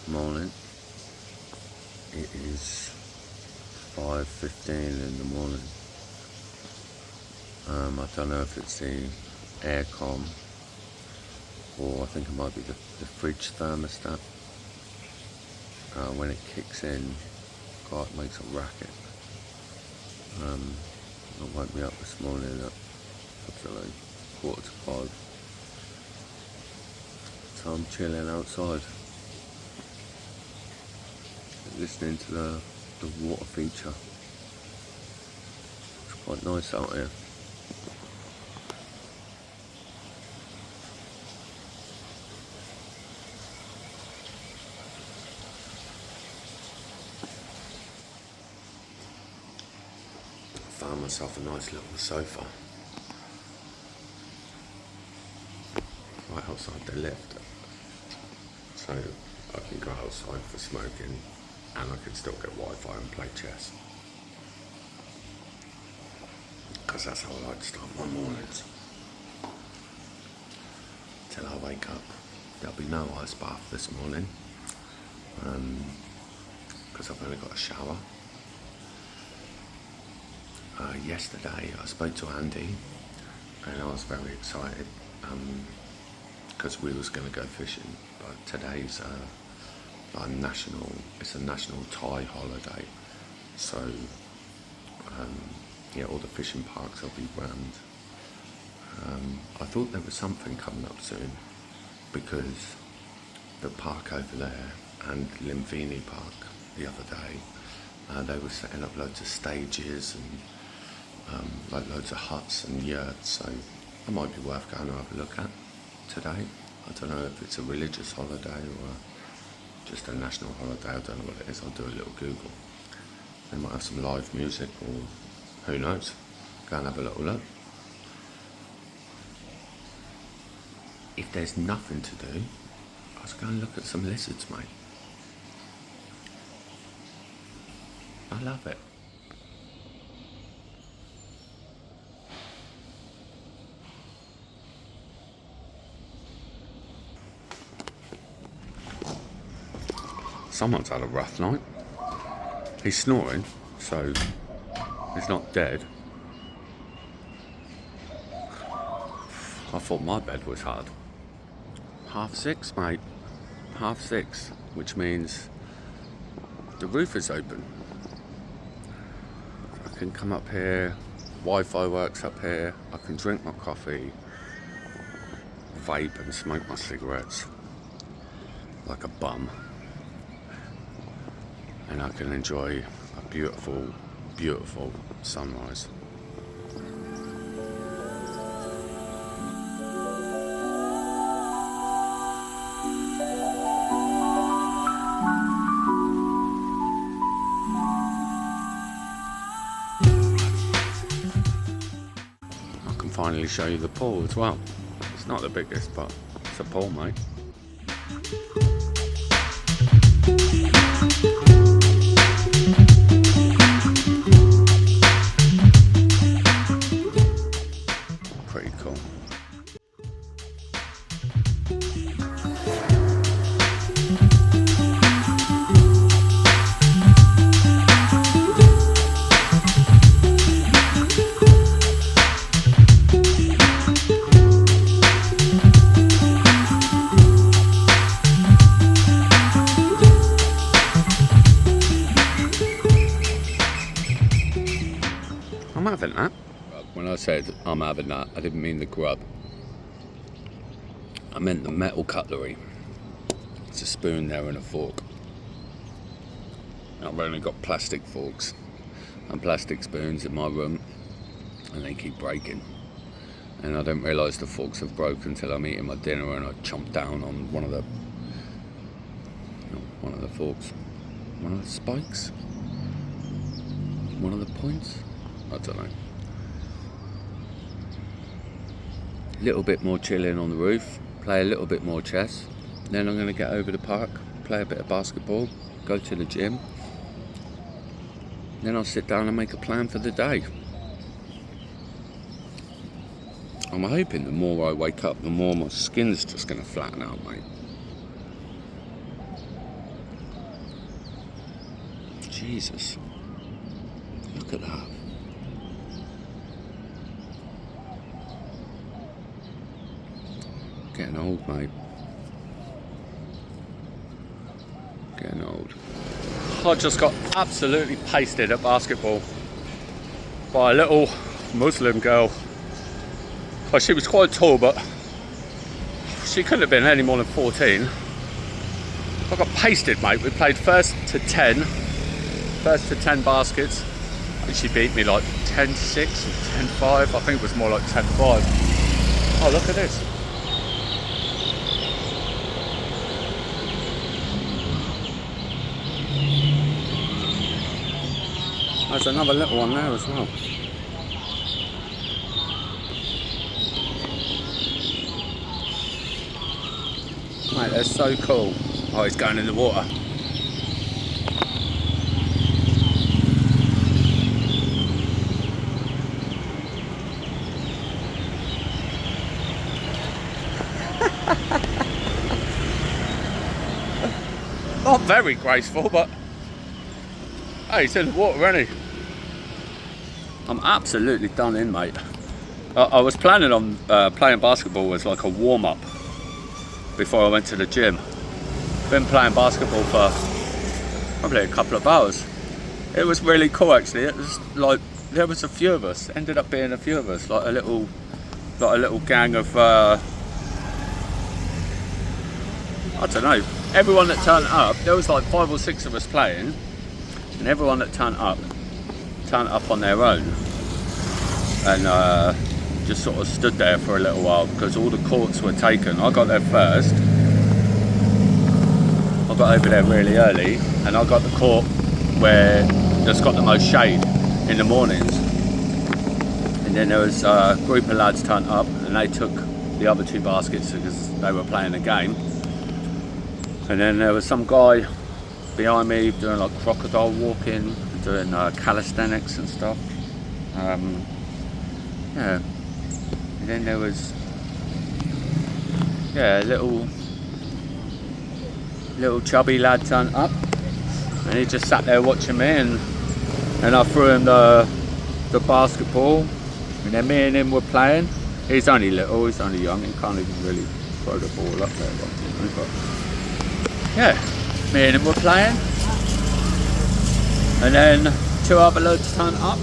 morning. It is 5:15 in the morning. I don't know if it's the aircon or I think it might be the fridge thermostat. When it kicks in, God, it makes a racket. It woke me up this morning at absolutely 4:45. So I'm chilling outside, listening to the water feature. It's quite nice out here. Found myself a nice little sofa right outside the lift, so I can go outside for smoking and I can still get Wi-Fi and play chess, because that's how I like to start my mornings. Till I wake up. There'll be no ice bath this morning because I've only got a shower. Yesterday I spoke to Andy and I was very excited because we was going to go fishing, but today's it's a national Thai holiday, so all the fishing parks will be rammed. I thought there was something coming up soon because the park over there and Limvini Park the other day, they were setting up loads of stages and like loads of huts and yurts, so it might be worth going to have a look at today. I don't know if it's a religious holiday or just a national holiday. I don't know what it is. I'll do a little Google. They might have some live music, or who knows. Go and have a little look. If there's nothing to do, I was going to look at some lizards, mate. I love it. Someone's had a rough night. He's snoring, so he's not dead. I thought my bed was hard. 6:30, mate. 6:30, which means the roof is open. I can come up here, Wi-Fi works up here, I can drink my coffee, vape and smoke my cigarettes like a bum. And I can enjoy a beautiful, beautiful sunrise. I can finally show you the pool as well. It's not the biggest, but it's a pool, mate. Pretty cool. I'm having that. When I said I'm having that, I didn't mean the grub. I meant the metal cutlery. It's a spoon there and a fork. I've only got plastic forks and plastic spoons in my room, and they keep breaking. And I don't realise the forks have broken until I'm eating my dinner and I chomp down on one of the forks. One of the spikes? One of the points? I don't know. A little bit more chilling on the roof, play a little bit more chess. Then I'm going to get over the park, play a bit of basketball, go to the gym. Then I'll sit down and make a plan for the day. I'm hoping the more I wake up, the more my skin's just going to flatten out, mate. Jesus. Look at that. Getting old, mate. Getting old. I just got absolutely pasted at basketball by a little Muslim girl. Well, she was quite tall, but she couldn't have been any more than 14. I got pasted, mate. We played first to 10 baskets. And she beat me like 10-6 or 10-5. I think it was more like 10-5. Oh, look at this. There's another little one there as well. Mate, they're so cool. Oh, he's going in the water. Not very graceful, but hey, he's in the water, isn't he? I'm absolutely done in, mate. I was planning on playing basketball as like a warm-up before I went to the gym. Been playing basketball for probably a couple of hours. It was really cool, actually. It was like there was a few of us. Ended up being a few of us, like a little gang of I don't know. Everyone that turned up, there was like 5 or 6 of us playing, and everyone that turned up on their own, and just sort of stood there for a little while because all the courts were taken. I got there first. I got over there really early, and I got the court where that's got the most shade in the mornings. And then there was a group of lads turned up, and they took the other 2 baskets because they were playing a game. And then there was some guy behind me doing like crocodile walking, doing calisthenics and stuff. Yeah. And then there was a little chubby lad turned up, and he just sat there watching me, and I threw him the basketball, and then me and him were playing. He's only little, he's only young, he can't even really throw the ball up there, but yeah, me and him were playing, and then 2 other lads turned up,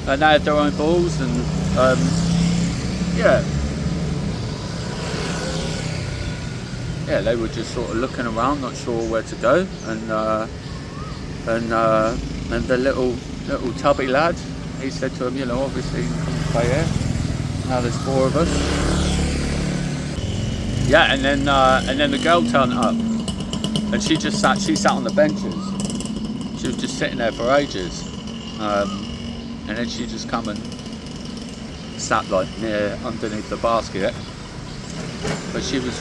and they had their own balls, and they were just sort of looking around, not sure where to go, and the little tubby lad, he said to him, you know, obviously you can come and play here. Now there's 4 of us. Yeah, and then the girl turned up, and she sat on the benches. She was just sitting there for ages, and then she just come and sat like near underneath the basket. But she was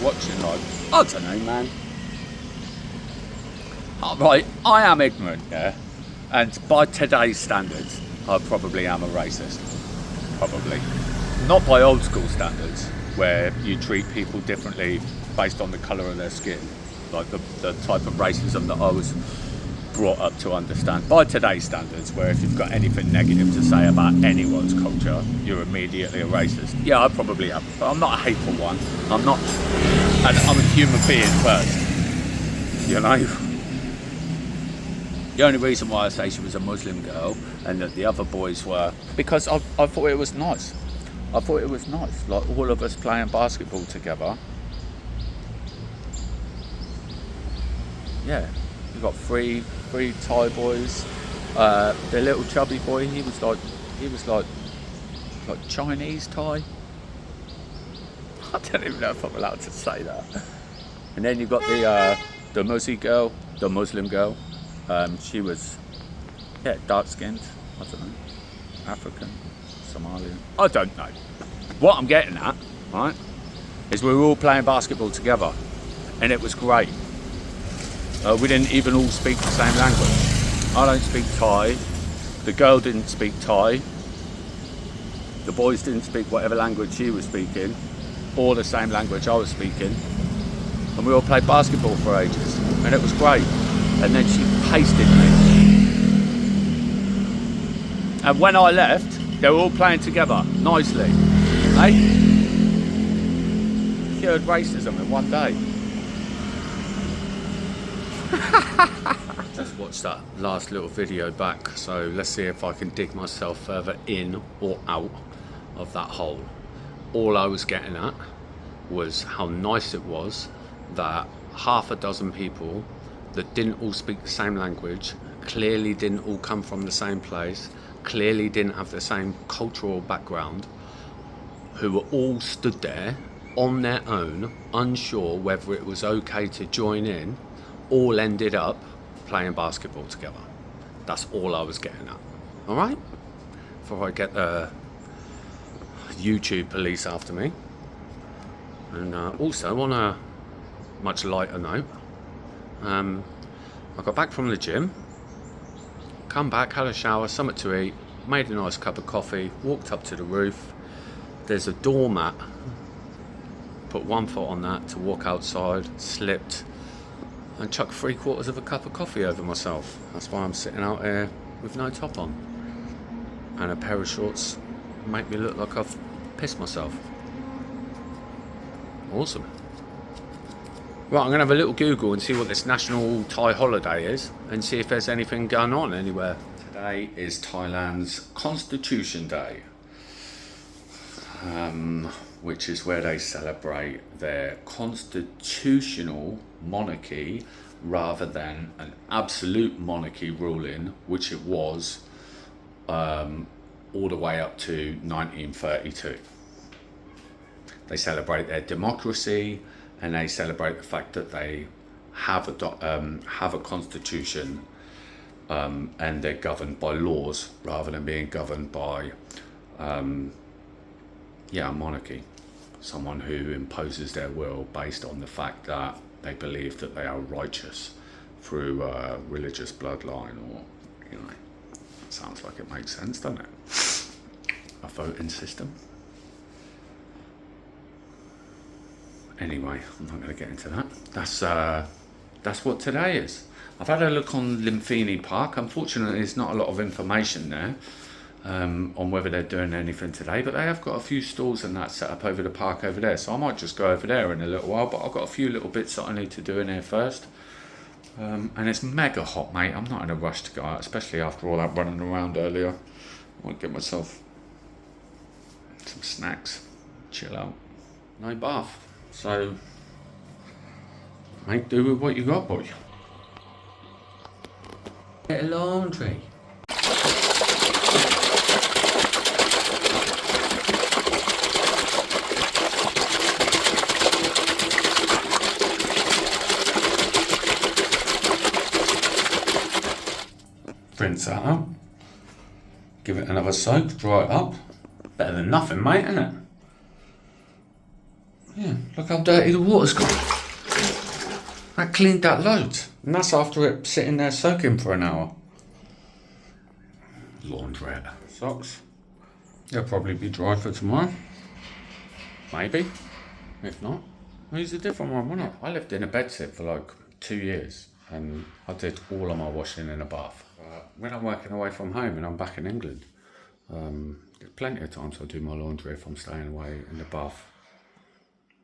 watching, like, I don't know, man. Right, I am ignorant, yeah, and by today's standards, I probably am a racist. Probably. Not by old school standards, where you treat people differently based on the colour of their skin, like the type of racism that I was brought up to understand. By today's standards, where if you've got anything negative to say about anyone's culture, you're immediately a racist. Yeah, I probably am, but I'm not a hateful one. I'm not, and I'm a human being first, you know. The only reason why I say she was a Muslim girl and that the other boys were, because I thought it was nice. I thought it was nice, like all of us playing basketball together. Yeah, we got three Thai boys. The little chubby boy, he was like Chinese Thai. I don't even know if I'm allowed to say that. And then you've got the Muslim girl. She was, dark-skinned, I don't know, African, Somalian, I don't know. What I'm getting at, right, is we were all playing basketball together, and it was great. We didn't even all speak the same language. I don't speak Thai, the girl didn't speak Thai, the boys didn't speak whatever language she was speaking, or the same language I was speaking, and we all played basketball for ages, and it was great. and then she pasted me. And when I left, they were all playing together nicely. Eh? Cured racism in one day. Just watched that last little video back, so let's see if I can dig myself further in or out of that hole. All I was getting at was how nice it was that half a dozen people that didn't all speak the same language, clearly didn't all come from the same place, clearly didn't have the same cultural background, who were all stood there on their own, unsure whether it was okay to join in, all ended up playing basketball together. That's all I was getting at. All right? Before I get the YouTube police after me. And also, on a much lighter note, I got back from the gym, come back, had a shower, something to eat, made a nice cup of coffee, walked up to the roof. There's a doormat. Put one foot on that to walk outside, slipped, and chucked 3/4 of a cup of coffee over myself. That's why I'm sitting out here with no top on. And a pair of shorts make me look like I've pissed myself. Awesome. Right, I'm going to have a little Google and see what this national Thai holiday is and see if there's anything going on anywhere. Today is Thailand's Constitution Day, which is where they celebrate their constitutional monarchy rather than an absolute monarchy ruling, which it was all the way up to 1932. They celebrate their democracy, and they celebrate the fact that they have a constitution, and they're governed by laws rather than being governed by a monarchy, someone who imposes their will based on the fact that they believe that they are righteous through a religious bloodline, or sounds like it makes sense, doesn't it? A voting system. Anyway, I'm not going to get into that. That's what today is. I've had a look on Limfini Park. Unfortunately, there's not a lot of information there on whether they're doing anything today, but they have got a few stalls and that set up over the park over there, so I might just go over there in a little while, but I've got a few little bits that I need to do in there first. And it's mega hot, mate. I'm not in a rush to go out, especially after all that running around earlier. I want to get myself some snacks, chill out. No bath. So, make do with what you got, boy. Get a laundry. Rinse that out. Give it another soak, dry it up. Better than nothing, mate, isn't it? Yeah, look how dirty the water's got. That cleaned that loads. And that's after it sitting there soaking for an hour. Laundrette. Socks. They'll probably be dry for tomorrow. Maybe. If not, I'll use a different one, won't I? I lived in a bedsit for like 2 years, and I did all of my washing in a bath. When I'm working away from home and I'm back in England, there's plenty of times I do my laundry if I'm staying away in the bath.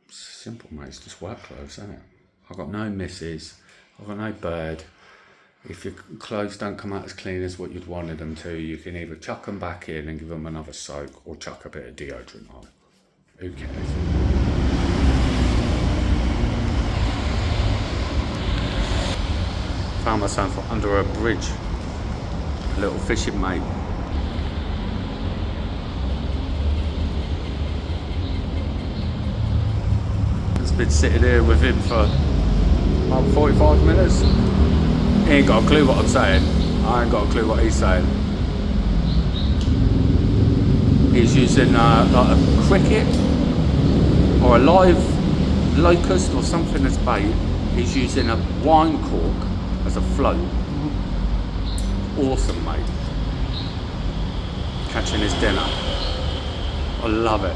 Simple, mate. It's just work clothes, isn't it? I've got no missus. I've got no bird. If your clothes don't come out as clean as what you'd wanted them to, you can either chuck them back in and give them another soak, or chuck a bit of deodorant on. Who cares? Found myself under a bridge. A little fishing mate. Been sitting here with him for about 45 minutes. He ain't got a clue what I'm saying. I ain't got a clue what he's saying. He's using like a cricket or a live locust or something as bait. He's using a wine cork as a float. Awesome, mate. Catching his dinner. I love it.